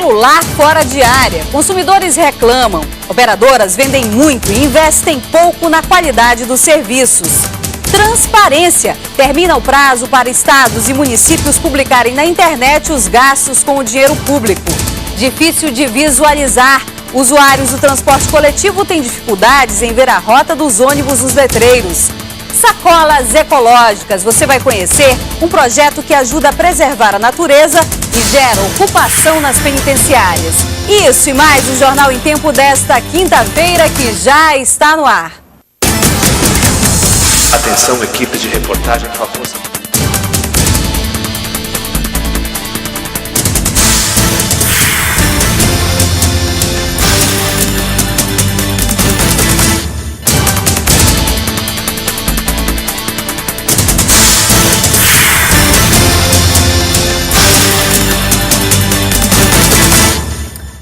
celular fora de área. Consumidores reclamam. Operadoras vendem muito e investem pouco na qualidade dos serviços. Transparência. Termina o prazo para estados e municípios publicarem na internet os gastos com o dinheiro público. Difícil de visualizar. Usuários do transporte coletivo têm dificuldades em ver a rota dos ônibus nos letreiros. Sacolas ecológicas. Você vai conhecer um projeto que ajuda a preservar a natureza e gera ocupação nas penitenciárias. Isso e mais o Jornal em Tempo desta quinta-feira, que já está no ar. Atenção, equipe de reportagem, por favor.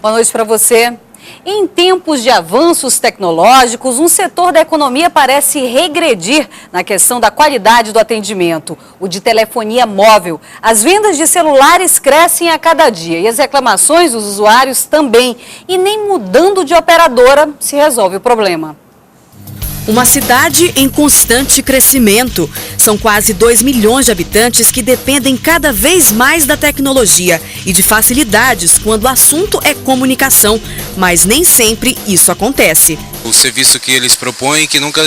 Boa noite para você. Em tempos de avanços tecnológicos, um setor da economia parece regredir na questão da qualidade do atendimento, o de telefonia móvel. As vendas de celulares crescem a cada dia e as reclamações dos usuários também. E nem mudando de operadora se resolve o problema. Uma cidade em constante crescimento. São quase 2 milhões de habitantes que dependem cada vez mais da tecnologia e de facilidades quando o assunto é comunicação, mas nem sempre isso acontece. O serviço que eles propõem, que nunca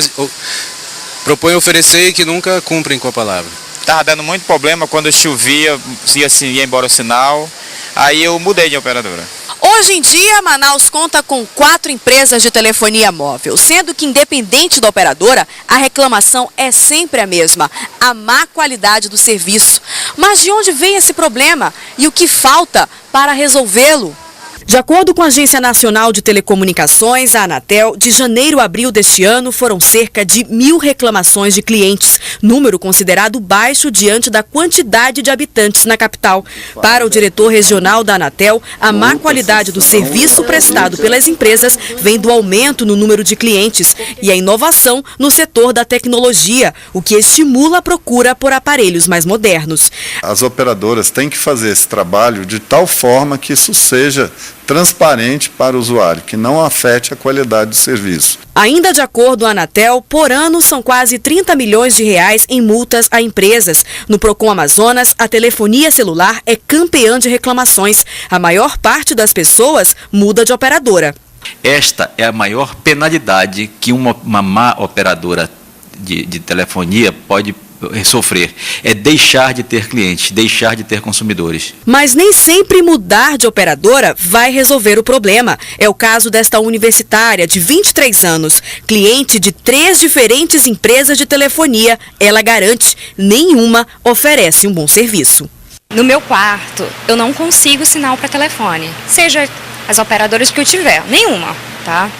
propõem oferecer e que nunca cumprem com a palavra. Estava dando muito problema quando chovia, ia embora o sinal, aí eu mudei de operadora. Hoje em dia, Manaus conta com 4 empresas de telefonia móvel, sendo que, independente da operadora, a reclamação é sempre a mesma, a má qualidade do serviço. Mas de onde vem esse problema e o que falta para resolvê-lo? De acordo com a Agência Nacional de Telecomunicações, a Anatel, de janeiro a abril deste ano foram cerca de 1.000 reclamações de clientes, número considerado baixo diante da quantidade de habitantes na capital. Para o diretor regional da Anatel, a má qualidade do serviço prestado pelas empresas vem do aumento no número de clientes e a inovação no setor da tecnologia, o que estimula a procura por aparelhos mais modernos. As operadoras têm que fazer esse trabalho de tal forma que isso seja transparente para o usuário, que não afete a qualidade do serviço. Ainda de acordo com a Anatel, por ano são quase 30 milhões de reais em multas a empresas. No Procon Amazonas, a telefonia celular é campeã de reclamações. A maior parte das pessoas muda de operadora. Esta é a maior penalidade que uma má operadora de telefonia pode sofrer, é deixar de ter clientes, deixar de ter consumidores. Mas nem sempre mudar de operadora vai resolver o problema. É o caso desta universitária de 23 anos, cliente de 3 diferentes empresas de telefonia. Ela garante, nenhuma oferece um bom serviço. No meu quarto, eu não consigo sinal para telefone, seja as operadoras que eu tiver, nenhuma, tá?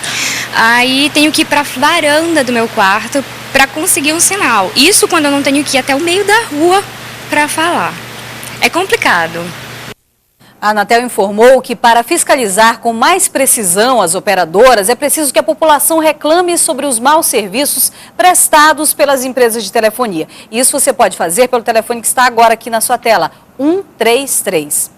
Aí tenho que ir para a varanda do meu quarto para conseguir um sinal. Isso quando eu não tenho que ir até o meio da rua para falar. É complicado. A Anatel informou que para fiscalizar com mais precisão as operadoras, é preciso que a população reclame sobre os maus serviços prestados pelas empresas de telefonia. Isso você pode fazer pelo telefone que está agora aqui na sua tela, 133.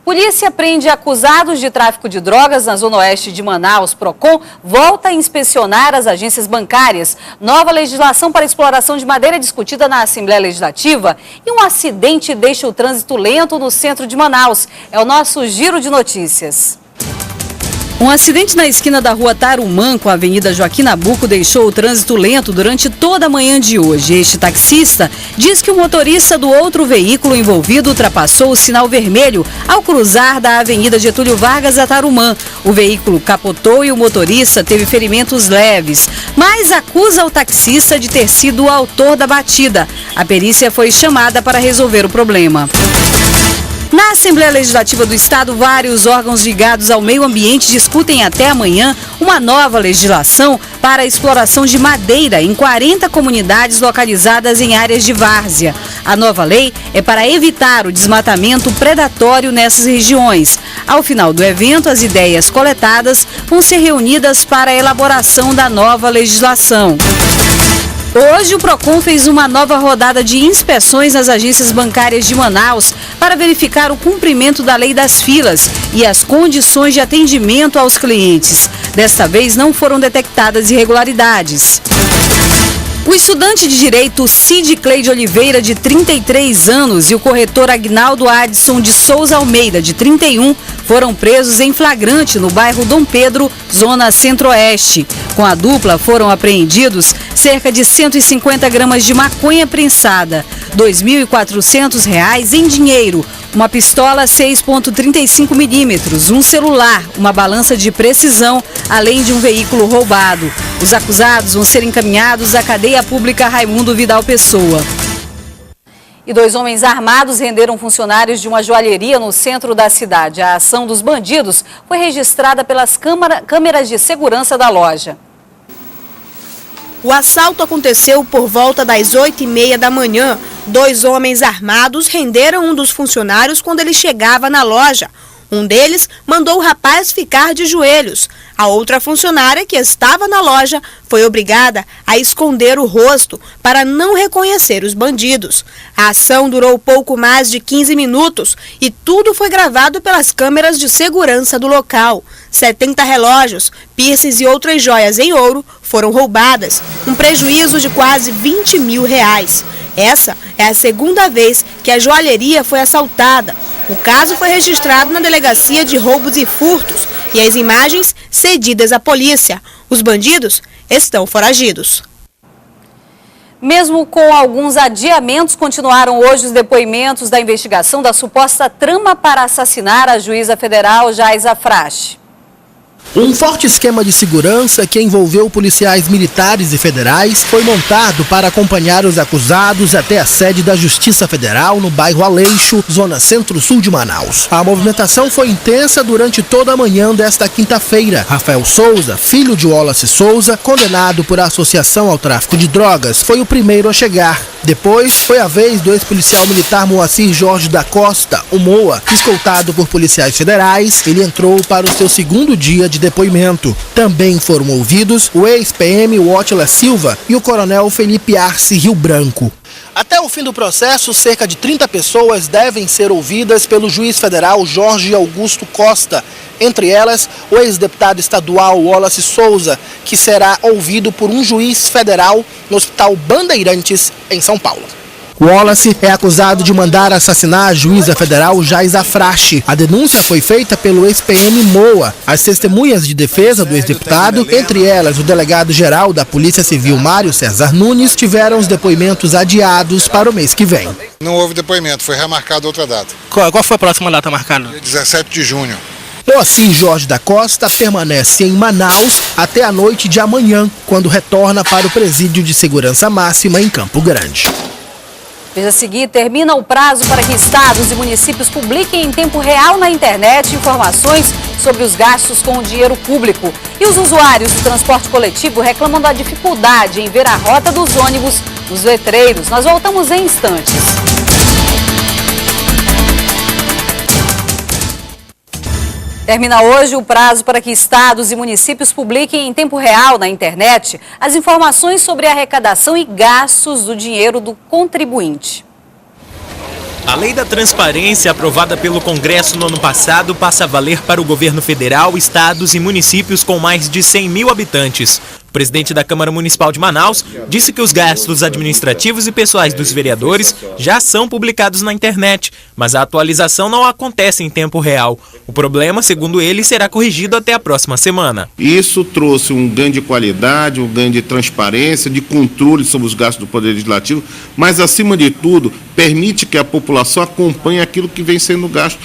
Polícia prende acusados de tráfico de drogas na zona oeste de Manaus. Procon volta a inspecionar as agências bancárias. Nova legislação para exploração de madeira discutida na Assembleia Legislativa. E um acidente deixa o trânsito lento no centro de Manaus. É o nosso giro de notícias. Um acidente na esquina da rua Tarumã com a Avenida Joaquim Nabuco deixou o trânsito lento durante toda a manhã de hoje. Este taxista diz que o motorista do outro veículo envolvido ultrapassou o sinal vermelho ao cruzar da Avenida Getúlio Vargas a Tarumã. O veículo capotou e o motorista teve ferimentos leves, mas acusa o taxista de ter sido o autor da batida. A perícia foi chamada para resolver o problema. Na Assembleia Legislativa do Estado, vários órgãos ligados ao meio ambiente discutem até amanhã uma nova legislação para a exploração de madeira em 40 comunidades localizadas em áreas de várzea. A nova lei é para evitar o desmatamento predatório nessas regiões. Ao final do evento, as ideias coletadas vão ser reunidas para a elaboração da nova legislação. Hoje, o PROCON fez uma nova rodada de inspeções nas agências bancárias de Manaus para verificar o cumprimento da lei das filas e as condições de atendimento aos clientes. Desta vez, não foram detectadas irregularidades. O estudante de Direito Cid Cleide Oliveira, de 33 anos, e o corretor Agnaldo Adson de Souza Almeida, de 31, foram presos em flagrante no bairro Dom Pedro, zona centro-oeste. Com a dupla foram apreendidos cerca de 150 gramas de maconha prensada, R$ 2.400 em dinheiro, uma pistola 6,35 milímetros, um celular, uma balança de precisão, além de um veículo roubado. Os acusados vão ser encaminhados à cadeia pública Raimundo Vidal Pessoa. E 2 homens armados renderam funcionários de uma joalheria no centro da cidade. A ação dos bandidos foi registrada pelas câmeras de segurança da loja. O assalto aconteceu por volta das 8h30 da manhã. 2 homens armados renderam um dos funcionários quando ele chegava na loja. Um deles mandou o rapaz ficar de joelhos. A outra funcionária, que estava na loja, foi obrigada a esconder o rosto para não reconhecer os bandidos. A ação durou pouco mais de 15 minutos e tudo foi gravado pelas câmeras de segurança do local. 70 relógios, piercings e outras joias em ouro foram roubadas, um prejuízo de quase R$20 mil. Essa é a segunda vez que a joalheria foi assaltada. O caso foi registrado na Delegacia de Roubos e Furtos e as imagens cedidas à polícia. Os bandidos estão foragidos. Mesmo com alguns adiamentos, continuaram hoje os depoimentos da investigação da suposta trama para assassinar a juíza federal Jaisa Frache. Um forte esquema de segurança que envolveu policiais militares e federais foi montado para acompanhar os acusados até a sede da Justiça Federal no bairro Aleixo, zona centro-sul de Manaus. A movimentação foi intensa durante toda a manhã desta quinta-feira. Rafael Souza, filho de Wallace Souza, condenado por associação ao tráfico de drogas, foi o primeiro a chegar. Depois, foi a vez do ex-policial militar Moacir Jorge da Costa, o Moa. Escoltado por policiais federais, ele entrou para o seu segundo dia de depoimento. Também foram ouvidos o ex-PM Wotila Silva e o coronel Felipe Arce Rio Branco. Até o fim do processo, cerca de 30 pessoas devem ser ouvidas pelo juiz federal Jorge Augusto Costa. Entre elas, o ex-deputado estadual Wallace Souza, que será ouvido por um juiz federal no Hospital Bandeirantes, em São Paulo. Wallace é acusado de mandar assassinar a juíza federal Jaisa Frache. A denúncia foi feita pelo ex-PM Moa. As testemunhas de defesa do ex-deputado, entre elas o delegado-geral da Polícia Civil Mário César Nunes, tiveram os depoimentos adiados para o mês que vem. Não houve depoimento, foi remarcada outra data. Qual foi a próxima data marcada? Dia 17 de junho. Moacir Jorge da Costa permanece em Manaus até a noite de amanhã, quando retorna para o Presídio de Segurança Máxima em Campo Grande. Veja a seguir, termina o prazo para que estados e municípios publiquem em tempo real na internet informações sobre os gastos com o dinheiro público. E os usuários do transporte coletivo reclamam da dificuldade em ver a rota dos ônibus nos letreiros. Nós voltamos em instantes. Termina hoje o prazo para que estados e municípios publiquem em tempo real na internet as informações sobre a arrecadação e gastos do dinheiro do contribuinte. A Lei da Transparência, aprovada pelo Congresso no ano passado, passa a valer para o governo federal, estados e municípios com mais de 100 mil habitantes. O presidente da Câmara Municipal de Manaus disse que os gastos administrativos e pessoais dos vereadores já são publicados na internet, mas a atualização não acontece em tempo real. O problema, segundo ele, será corrigido até a próxima semana. Isso trouxe um ganho de qualidade, um ganho de transparência, de controle sobre os gastos do Poder Legislativo, mas, acima de tudo, permite que a população acompanhe aquilo que vem sendo gasto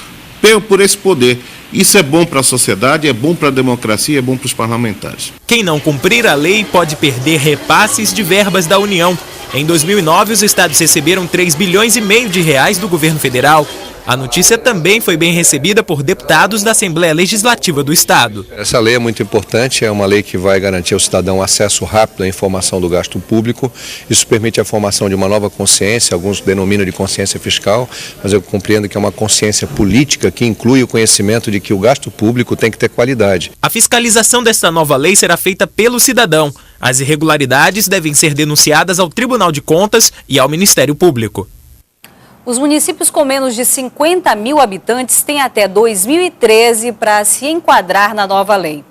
por esse poder. Isso é bom para a sociedade, é bom para a democracia, é bom para os parlamentares. Quem não cumprir a lei pode perder repasses de verbas da União. Em 2009, os estados receberam 3,5 bilhões de reais do governo federal. A notícia também foi bem recebida por deputados da Assembleia Legislativa do Estado. Essa lei é muito importante, é uma lei que vai garantir ao cidadão acesso rápido à informação do gasto público. Isso permite a formação de uma nova consciência, alguns denominam de consciência fiscal, mas eu compreendo que é uma consciência política que inclui o conhecimento de que o gasto público tem que ter qualidade. A fiscalização desta nova lei será feita pelo cidadão. As irregularidades devem ser denunciadas ao Tribunal de Contas e ao Ministério Público. Os municípios com menos de 50 mil habitantes têm até 2013 para se enquadrar na nova lei.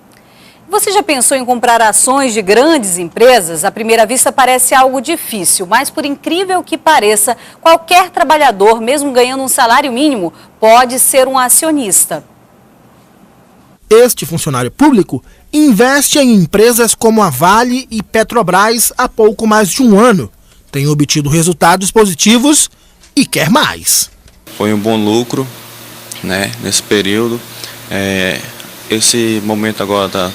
Você já pensou em comprar ações de grandes empresas? À primeira vista parece algo difícil, mas por incrível que pareça, qualquer trabalhador, mesmo ganhando um salário mínimo, pode ser um acionista. Este funcionário público investe em empresas como a Vale e Petrobras há pouco mais de um ano. Tem obtido resultados positivos e quer mais. Foi um bom lucro, né, nesse período. Esse momento agora está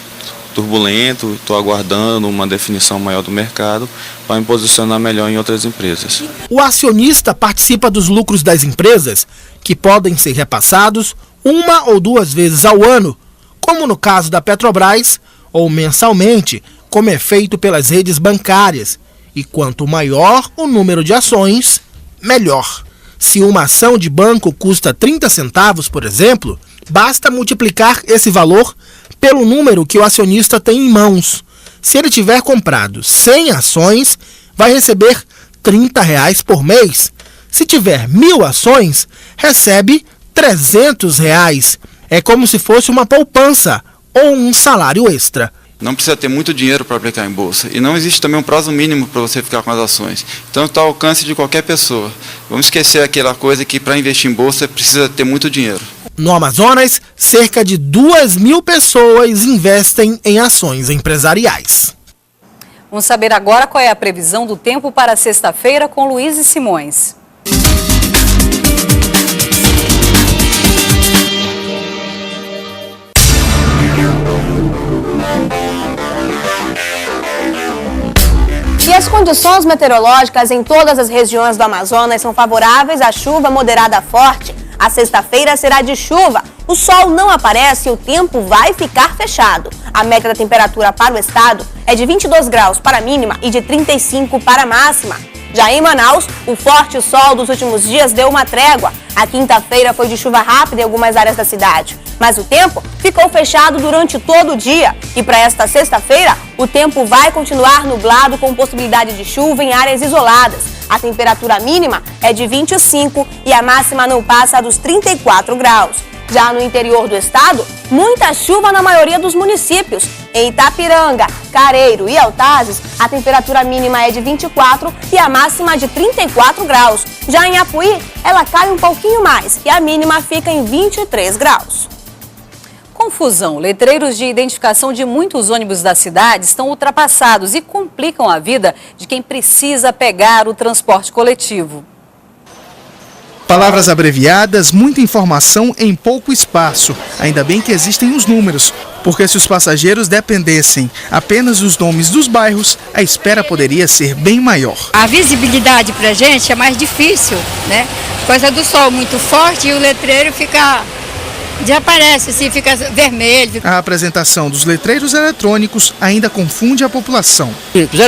turbulento, estou aguardando uma definição maior do mercado para me posicionar melhor em outras empresas. O acionista participa dos lucros das empresas, que podem ser repassados 1 ou 2 vezes ao ano, como no caso da Petrobras, ou mensalmente, como é feito pelas redes bancárias. E quanto maior o número de ações, melhor. Se uma ação de banco custa 30 centavos, por exemplo, basta multiplicar esse valor pelo número que o acionista tem em mãos. Se ele tiver comprado 100 ações, vai receber R$30 por mês. Se tiver 1.000 ações, recebe R$300. É como se fosse uma poupança ou um salário extra. Não precisa ter muito dinheiro para aplicar em bolsa. E não existe também um prazo mínimo para você ficar com as ações. Então está ao alcance de qualquer pessoa. Vamos esquecer aquela coisa que para investir em bolsa precisa ter muito dinheiro. No Amazonas, cerca de 2.000 pessoas investem em ações empresariais. Vamos saber agora qual é a previsão do tempo para sexta-feira com Luiz e Simões. E as condições meteorológicas em todas as regiões do Amazonas são favoráveis à chuva moderada a forte. A sexta-feira será de chuva. O sol não aparece e o tempo vai ficar fechado. A média da temperatura para o estado é de 22 graus para a mínima e de 35 para a máxima. Já em Manaus, o forte sol dos últimos dias deu uma trégua. A quinta-feira foi de chuva rápida em algumas áreas da cidade. Mas o tempo ficou fechado durante todo o dia. E para esta sexta-feira, o tempo vai continuar nublado com possibilidade de chuva em áreas isoladas. A temperatura mínima é de 25 e a máxima não passa dos 34 graus. Já no interior do estado, muita chuva na maioria dos municípios. Em Itapiranga, Careiro e Altazes, a temperatura mínima é de 24 e a máxima de 34 graus. Já em Apuí, ela cai um pouquinho mais e a mínima fica em 23 graus. Confusão. Letreiros de identificação de muitos ônibus da cidade estão ultrapassados e complicam a vida de quem precisa pegar o transporte coletivo. Palavras abreviadas, muita informação em pouco espaço. Ainda bem que existem os números, porque se os passageiros dependessem apenas dos nomes dos bairros, a espera poderia ser bem maior. A visibilidade para a gente é mais difícil, né? Por causa do sol muito forte e o letreiro desaparece, assim, fica vermelho. A apresentação dos letreiros eletrônicos ainda confunde a população.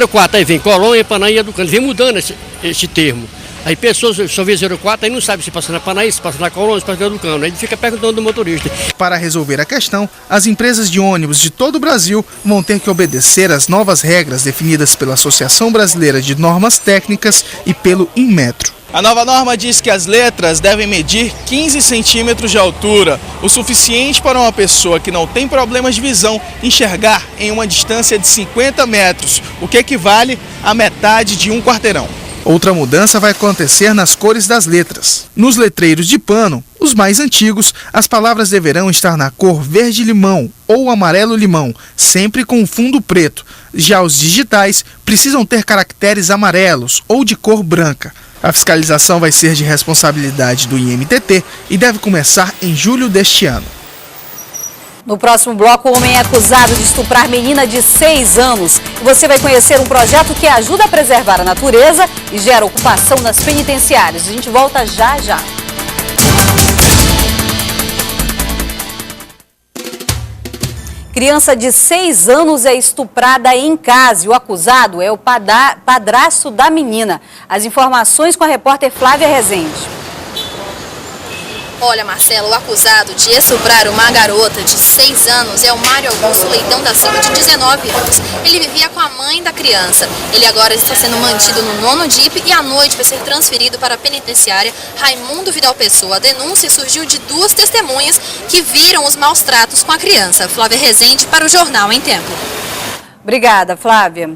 04, aí vem Colônia, Panaí, Educando, vem mudando esse termo. Aí pessoas só vê 04, aí não sabe se passa na Panaí, se passa na Colônia, se passa na Educando. Aí fica perguntando do motorista. Para resolver a questão, as empresas de ônibus de todo o Brasil vão ter que obedecer às novas regras definidas pela Associação Brasileira de Normas Técnicas e pelo Inmetro. A nova norma diz que as letras devem medir 15 centímetros de altura, o suficiente para uma pessoa que não tem problemas de visão enxergar em uma distância de 50 metros, o que equivale à metade de um quarteirão. Outra mudança vai acontecer nas cores das letras. Nos letreiros de pano, os mais antigos, as palavras deverão estar na cor verde-limão ou amarelo-limão, sempre com fundo preto. Já os digitais precisam ter caracteres amarelos ou de cor branca. A fiscalização vai ser de responsabilidade do IMTT e deve começar em julho deste ano. No próximo bloco, o homem é acusado de estuprar menina de 6 anos. Você vai conhecer um projeto que ajuda a preservar a natureza e gera ocupação nas penitenciárias. A gente volta já já. Criança de 6 anos é estuprada em casa e o acusado é o padrasto da menina. As informações com a repórter Flávia Rezende. Olha, Marcelo, o acusado de estuprar uma garota de 6 anos é o Mário Augusto Leitão da Silva, de 19 anos. Ele vivia com a mãe da criança. Ele agora está sendo mantido no 9º DIP e à noite vai ser transferido para a penitenciária Raimundo Vidal Pessoa. A denúncia surgiu de 2 testemunhas que viram os maus tratos com a criança. Flávia Rezende para o Jornal em Tempo. Obrigada, Flávia.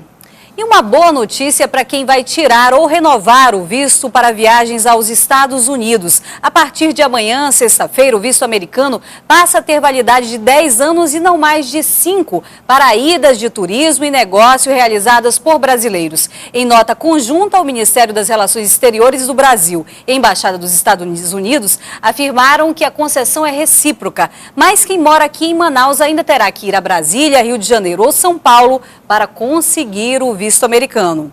E uma boa notícia para quem vai tirar ou renovar o visto para viagens aos Estados Unidos. A partir de amanhã, sexta-feira, o visto americano passa a ter validade de 10 anos e não mais de 5 para idas de turismo e negócio realizadas por brasileiros. Em nota conjunta, o Ministério das Relações Exteriores do Brasil e a Embaixada dos Estados Unidos afirmaram que a concessão é recíproca, mas quem mora aqui em Manaus ainda terá que ir a Brasília, Rio de Janeiro ou São Paulo para conseguir o visto americano.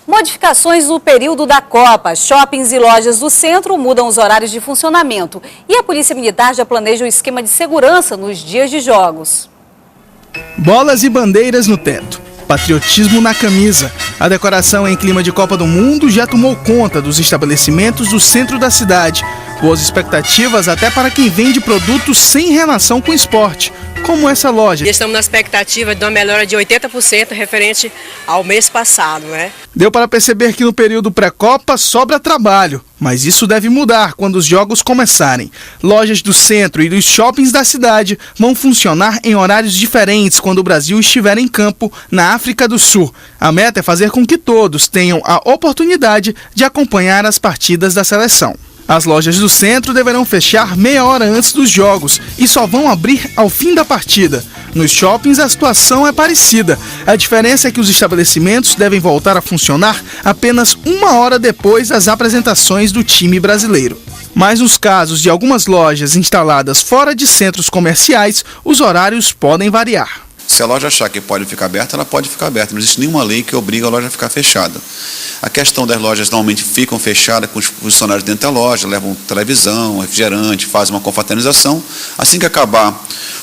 Modificações no período da Copa. Shoppings e lojas do centro mudam os horários de funcionamento. E a Polícia Militar já planeja o esquema de segurança nos dias de jogos. Bolas e bandeiras no teto. Patriotismo na camisa. A decoração em clima de Copa do Mundo já tomou conta dos estabelecimentos do centro da cidade. Boas expectativas até para quem vende produtos sem relação com o esporte, como essa loja. Estamos na expectativa de uma melhora de 80% referente ao mês passado, né? Deu para perceber que no período pré-Copa sobra trabalho, mas isso deve mudar quando os jogos começarem. Lojas do centro e dos shoppings da cidade vão funcionar em horários diferentes quando o Brasil estiver em campo na África do Sul. A meta é fazer com que todos tenham a oportunidade de acompanhar as partidas da seleção. As lojas do centro deverão fechar meia hora antes dos jogos e só vão abrir ao fim da partida. Nos shoppings a situação é parecida. A diferença é que os estabelecimentos devem voltar a funcionar apenas uma hora depois das apresentações do time brasileiro. Mas nos casos de algumas lojas instaladas fora de centros comerciais, os horários podem variar. Se a loja achar que pode ficar aberta, ela pode ficar aberta. Não existe nenhuma lei que obriga a loja a ficar fechada. A questão das lojas normalmente ficam fechadas com os funcionários dentro da loja, levam televisão, refrigerante, fazem uma confraternização. Assim que acabar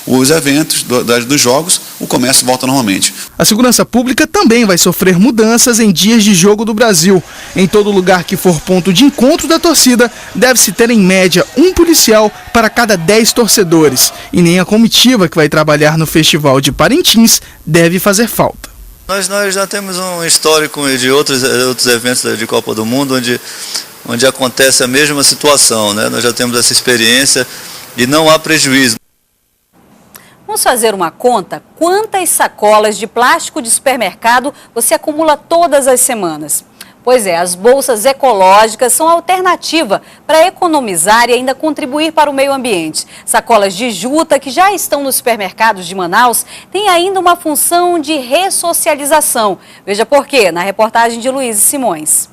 os eventos dos jogos, o comércio volta normalmente. A segurança pública também vai sofrer mudanças em dias de jogo do Brasil. Em todo lugar que for ponto de encontro da torcida, deve-se ter em média um policial para cada 10 torcedores. E nem a comitiva que vai trabalhar no Festival de Parintins deve fazer falta. Nós já temos um histórico de outros eventos de Copa do Mundo onde acontece a mesma situação, né? Nós já temos essa experiência e não há prejuízo. Vamos fazer uma conta? Quantas sacolas de plástico de supermercado você acumula todas as semanas? Pois é, as bolsas ecológicas são a alternativa para economizar e ainda contribuir para o meio ambiente. Sacolas de juta, que já estão nos supermercados de Manaus, têm ainda uma função de ressocialização. Veja por quê, na reportagem de Luiz Simões.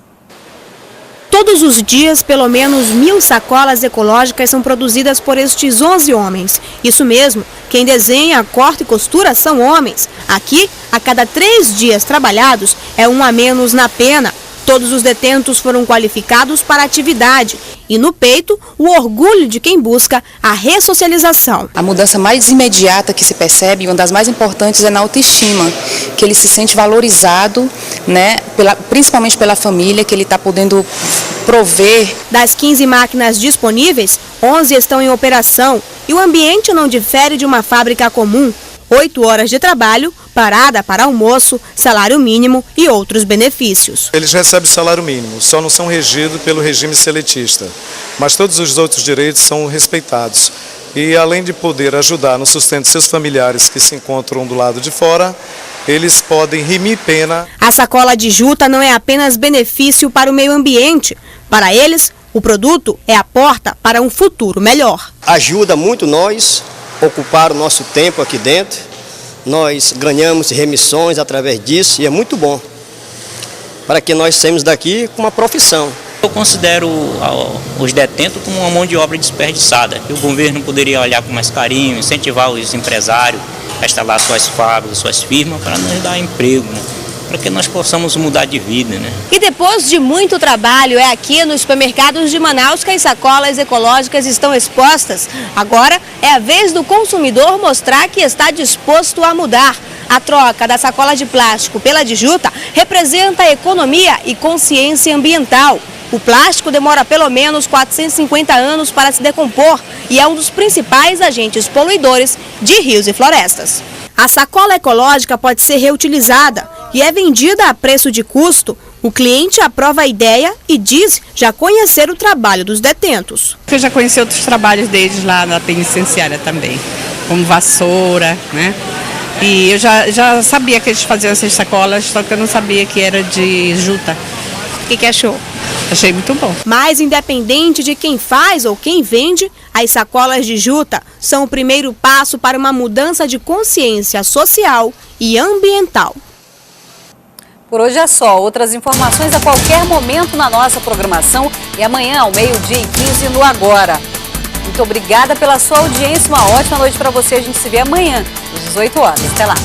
Todos os dias, pelo menos 1000 sacolas ecológicas são produzidas por estes 11 homens. Isso mesmo, quem desenha, corta e costura são homens. Aqui, a cada 3 dias trabalhados, é um a menos na pena. Todos os detentos foram qualificados para a atividade. E no peito, o orgulho de quem busca a ressocialização. A mudança mais imediata que se percebe, uma das mais importantes, é na autoestima, que ele se sente valorizado, né, principalmente pela família, que ele está podendo prover. Das 15 máquinas disponíveis, 11 estão em operação e o ambiente não difere de uma fábrica comum. 8 horas de trabalho, parada para almoço, salário mínimo e outros benefícios. Eles recebem salário mínimo, só não são regidos pelo regime seletista, mas todos os outros direitos são respeitados. E além de poder ajudar no sustento de seus familiares que se encontram do lado de fora, eles podem remir pena. A sacola de juta não é apenas benefício para o meio ambiente. Para eles, o produto é a porta para um futuro melhor. Ajuda muito nós ocupar o nosso tempo aqui dentro. Nós ganhamos remissões através disso e é muito bom para que nós saímos daqui com uma profissão. Eu considero os detentos como uma mão de obra desperdiçada. O governo poderia olhar com mais carinho, incentivar os empresários a instalar suas fábricas, suas firmas, para nos dar emprego, né? Para que nós possamos mudar de vida, né? E depois de muito trabalho, é aqui nos supermercados de Manaus que as sacolas ecológicas estão expostas. Agora é a vez do consumidor mostrar que está disposto a mudar. A troca da sacola de plástico pela de juta representa economia e consciência ambiental. O plástico demora pelo menos 450 anos para se decompor e é um dos principais agentes poluidores de rios e florestas. A sacola ecológica pode ser reutilizada e é vendida a preço de custo. O cliente aprova a ideia e diz já conhecer o trabalho dos detentos. Eu já conheci outros trabalhos deles lá na penitenciária também, como vassoura, né? E eu já sabia que eles faziam essas sacolas, só que eu não sabia que era de juta. O que achou? Achei muito bom. Mas independente de quem faz ou quem vende, as sacolas de juta são o primeiro passo para uma mudança de consciência social e ambiental. Por hoje é só. Outras informações a qualquer momento na nossa programação e amanhã ao 12h15 no Agora. Muito obrigada pela sua audiência, uma ótima noite para você. A gente se vê amanhã, às 18 horas. Até lá.